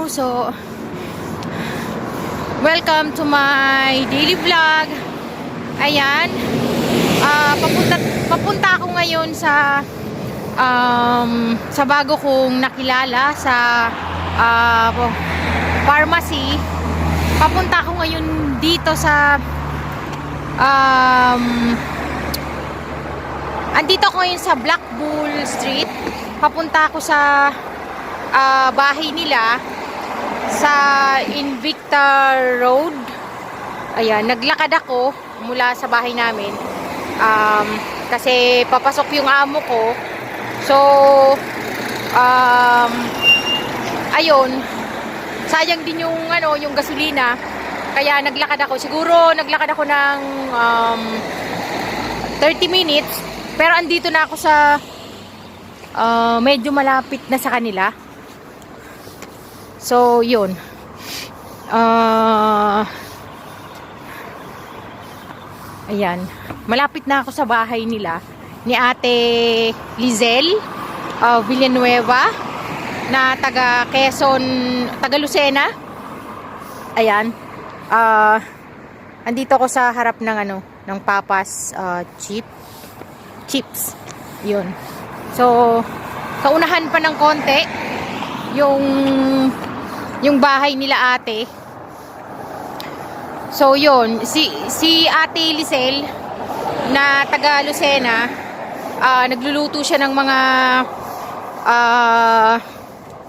Kanguso. Welcome to my daily vlog. Ayan. Papunta ako ngayon sa bago kong nakilala sa pharmacy. Papunta ako ngayon dito sa andito ako ngayon sa Black Bull Street. Papunta ako sa bahay nila sa Invicta Road. Ayan, naglakad ako mula sa bahay namin kasi papasok yung amo ko. So ayun, sayang din yung yung gasolina, kaya naglakad ako. Siguro naglakad ako ng 30 minutes, pero andito na ako sa medyo malapit na sa kanila. So, yun. Ayan. Malapit na ako sa bahay nila ni Ate Lizelle Villanueva na taga Quezon, taga Lucena. Ayan. Andito ako sa harap ng ng Papas chips. Yun. So, kaunahan pa ng konti yung bahay nila ate. So yun, si Ate Lizelle na taga Lucena, nagluluto siya ng mga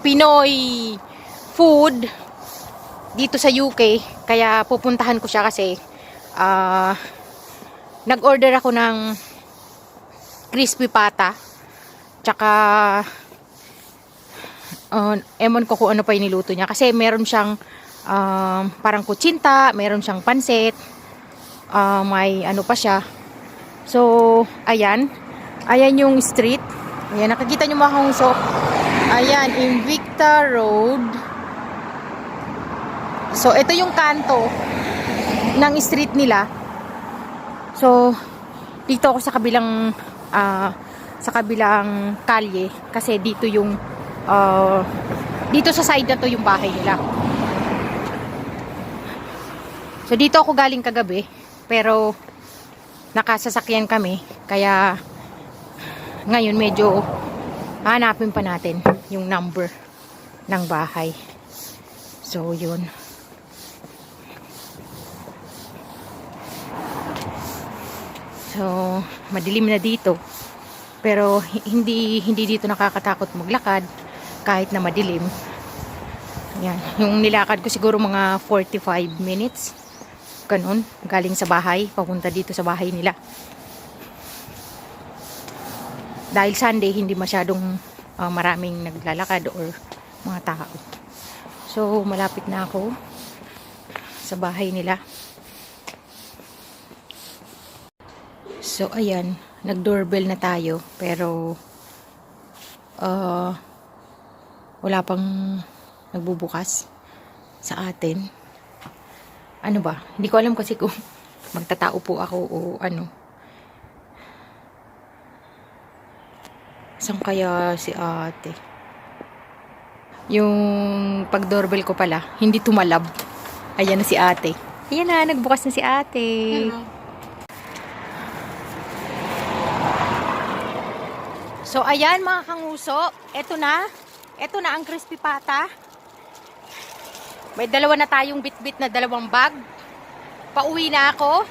Pinoy food dito sa UK, kaya pupuntahan ko siya kasi nag-order ako ng crispy pata, tsaka ewan ko kung ano pa yung niluto niya, kasi meron siyang parang kutsinta, meron siyang pansit, may ano pa siya. So ayan yung street. Ayan, nakikita nyo mga kangso. Ayan, Invicta Road. So ito yung kanto ng street nila. So dito ako sa kabilang kalye, kasi dito yung dito sa side na to yung bahay nila. So dito ako galing kagabi, pero nakasasakyan kami, kaya ngayon medyo hanapin pa natin yung number ng bahay. So yun. So madilim na dito, pero hindi dito nakakatakot maglakad kahit na madilim. Yan, yung nilakad ko siguro mga 45 minutes. Ganun, galing sa bahay papunta dito sa bahay nila. Dahil Sunday, hindi masyadong maraming naglalakad or mga tao. So malapit na ako sa bahay nila. So ayan, nag-doorbell na tayo, pero wala pang nagbubukas sa atin. Ano ba? Hindi ko alam kasi kung magtatao po ako o ano. Saan kaya si ate? Yung pag-doorbell ko pala, hindi tumalab. Ayan na si ate. Ayan na, nagbukas na si ate. Hello. So ayan mga kanguso, eto na ang crispy pata. May dalawa na tayong bit-bit na dalawang bag. Pauwi na ako.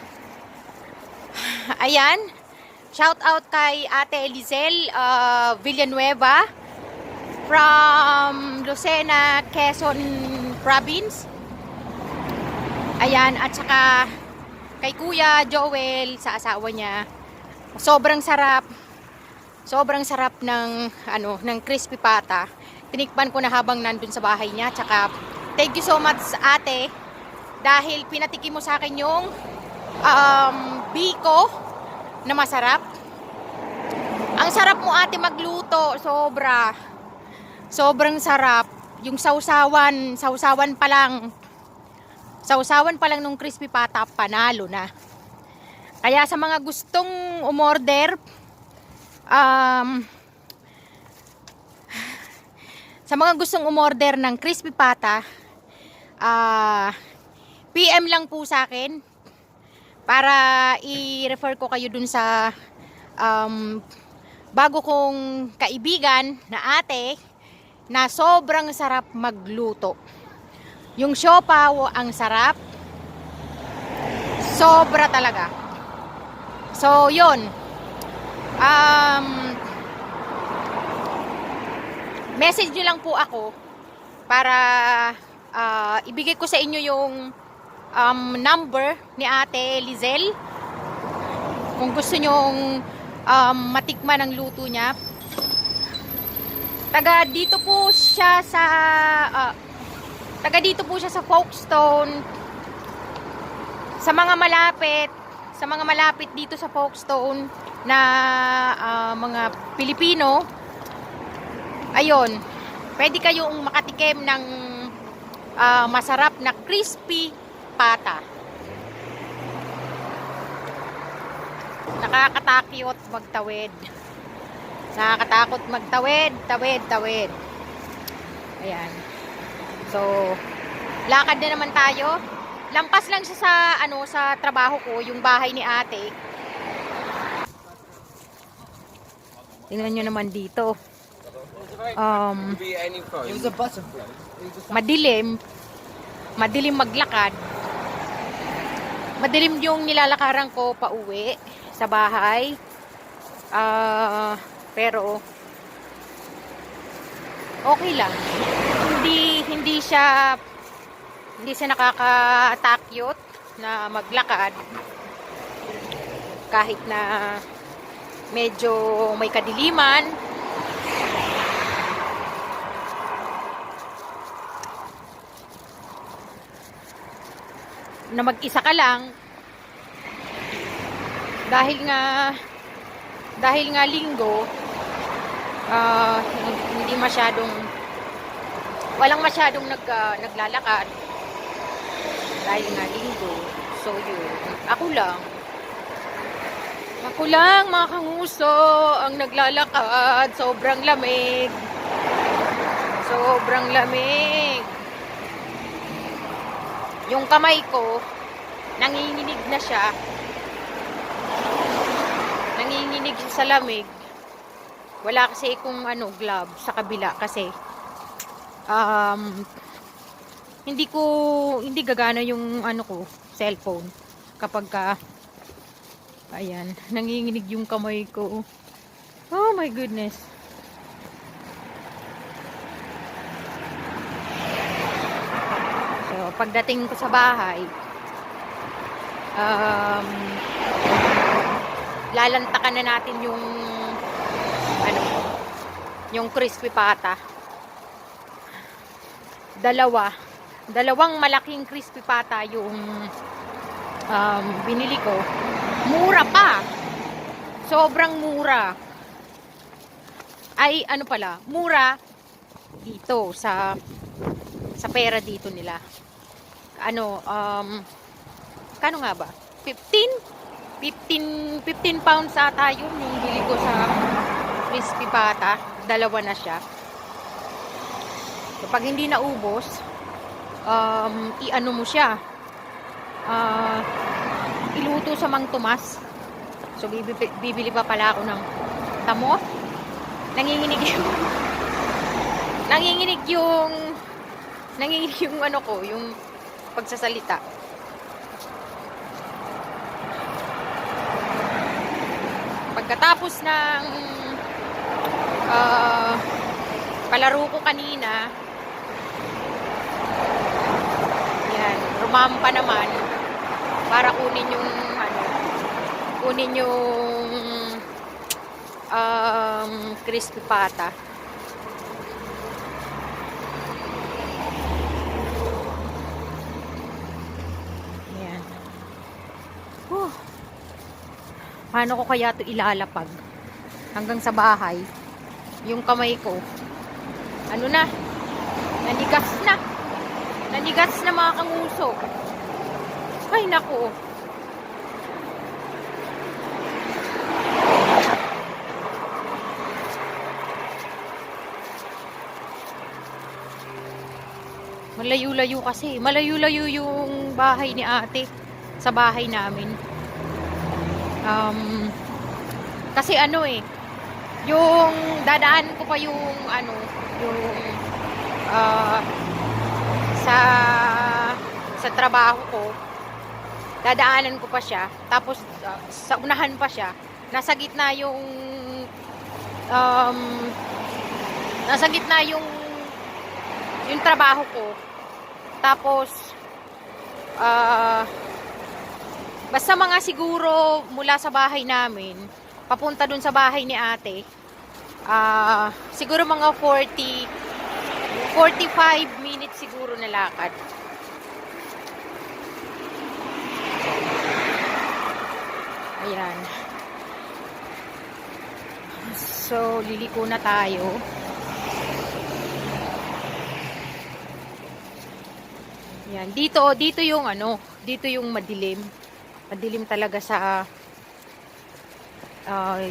Ayan. Shout out kay Ate Lizelle Villanueva from Lucena, Quezon Province. Ayan, at saka kay Kuya Joel sa asawa niya. Sobrang sarap ng ng crispy pata. Tinikman ko na habang nandun sa bahay niya. Tsaka thank you so much ate, dahil pinatikim mo sa akin yung biko na masarap. Ang sarap mo ate magluto, sobrang sarap. Yung sausawan pa lang nung crispy pata, panalo na. Kaya sa mga gustong umorder, Sa mga gustong umorder ng crispy pata, PM lang po sa akin para i-refer ko kayo dun sa bago kong kaibigan na ate na sobrang sarap magluto. Yung siopaw ang sarap. Sobra talaga. So, yun. Message nyo lang po ako para ibigay ko sa inyo yung number ni Ate Lizel. Kung gusto nyong matikman ang luto niya. Taga dito po siya sa Folkestone. Sa mga malapit dito sa Folkestone na mga Pilipino, ayun, pwede kayong makatikim ng masarap na crispy pata. Nakakatakot magtawid. Nakakatakot magtawid, tawid. Ayan. So, lakad na naman tayo. Lampas lang siya sa trabaho ko, yung bahay ni ate. Tingnan nyo naman dito. Madilim maglakad. Madilim yung nilalakaran ko pauwi sa bahay. Pero okay lang. Hindi siya nakakatakyot na maglakad kahit na medyo may kadiliman. Na mag-isa ka lang dahil nga linggo, walang masyadong naglalakad dahil nga linggo. So yun, ako lang mga kanguso ang naglalakad. Sobrang lamig, yung kamay ko nanginginig na siya. Nanginginig siya sa lamig. Wala kasi kung glove sa kabila kasi hindi gagana yung cellphone kapag ayan, nanginginig yung kamay ko. Oh my goodness. So, pagdating ko sa bahay, lalantakan na natin yung crispy pata. Dalawang malaking crispy pata yung binili ko. Mura pa. Sobrang mura. Ay, mura dito sa pera dito nila. Kano nga ba? 15 pounds ata yun yung bili ko sa crispy pata. Dalawa na siya. So, pag hindi naubos, mo siya. Iluto sa Mang Tomas. So, bibili pa pala ako ng tamo. Nanginginig yung pagsasalita. Pagkatapos ng palaro ko kanina, yan, rumampa naman para kunin yung crispy pata. Yan. Paano ko kaya ito ilalapag hanggang sa bahay? Yung kamay ko nanigas na mga kanguso. Ay naku, Malayo-layo kasi. Malayo-layo yung bahay ni ate sa bahay namin. Kasi ano eh, yung dadaan ko pa yung ano, yung ah, sa sa trabaho ko, dadaanan ko pa siya. Tapos sa unahan pa siya. Nasa gitna um, nasa gitna yung trabaho ko. Tapos basta mga siguro mula sa bahay namin papunta dun sa bahay ni ate, siguro mga 45 minutes siguro na lakad. Ayan. So, liliko na tayo. Ayan. Dito yung ano, dito yung madilim. Madilim talaga sa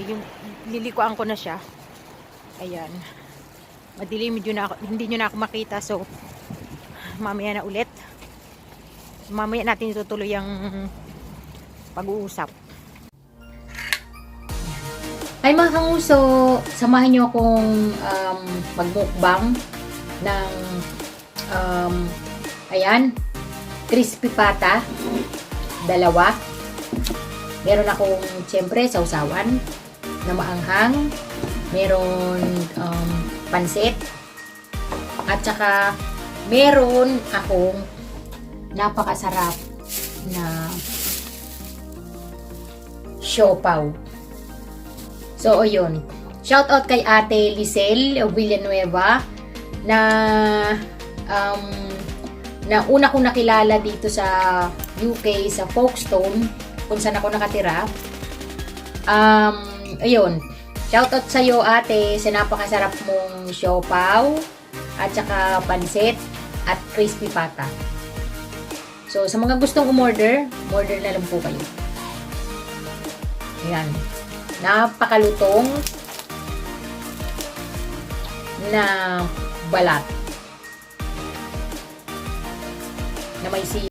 yung lilikuan ko na siya. Ayan. Madilim, hindi nyo na ako makita. So, mamaya na ulit. Mamaya natin itutuloy ang pag-uusap. Ay mga kanguso, samahan nyo akong magmukbang ng ayan, crispy pata, 2. Meron akong siyempre sausawan na maanghang, meron pansit, at saka meron akong napakasarap na siopaw. So, ayun. Shout out kay Ate Lisel Villanueva na una kong nakilala dito sa UK, sa Folkestone, kung saan ako nakatira. Ayun. Shout out sa iyo, ate, sa napakasarap mong siopaw at saka pansit at crispy pata. So, sa mga gustong umorder, order na lang po kayo. Ayan. Napakalutong na balat na may sili.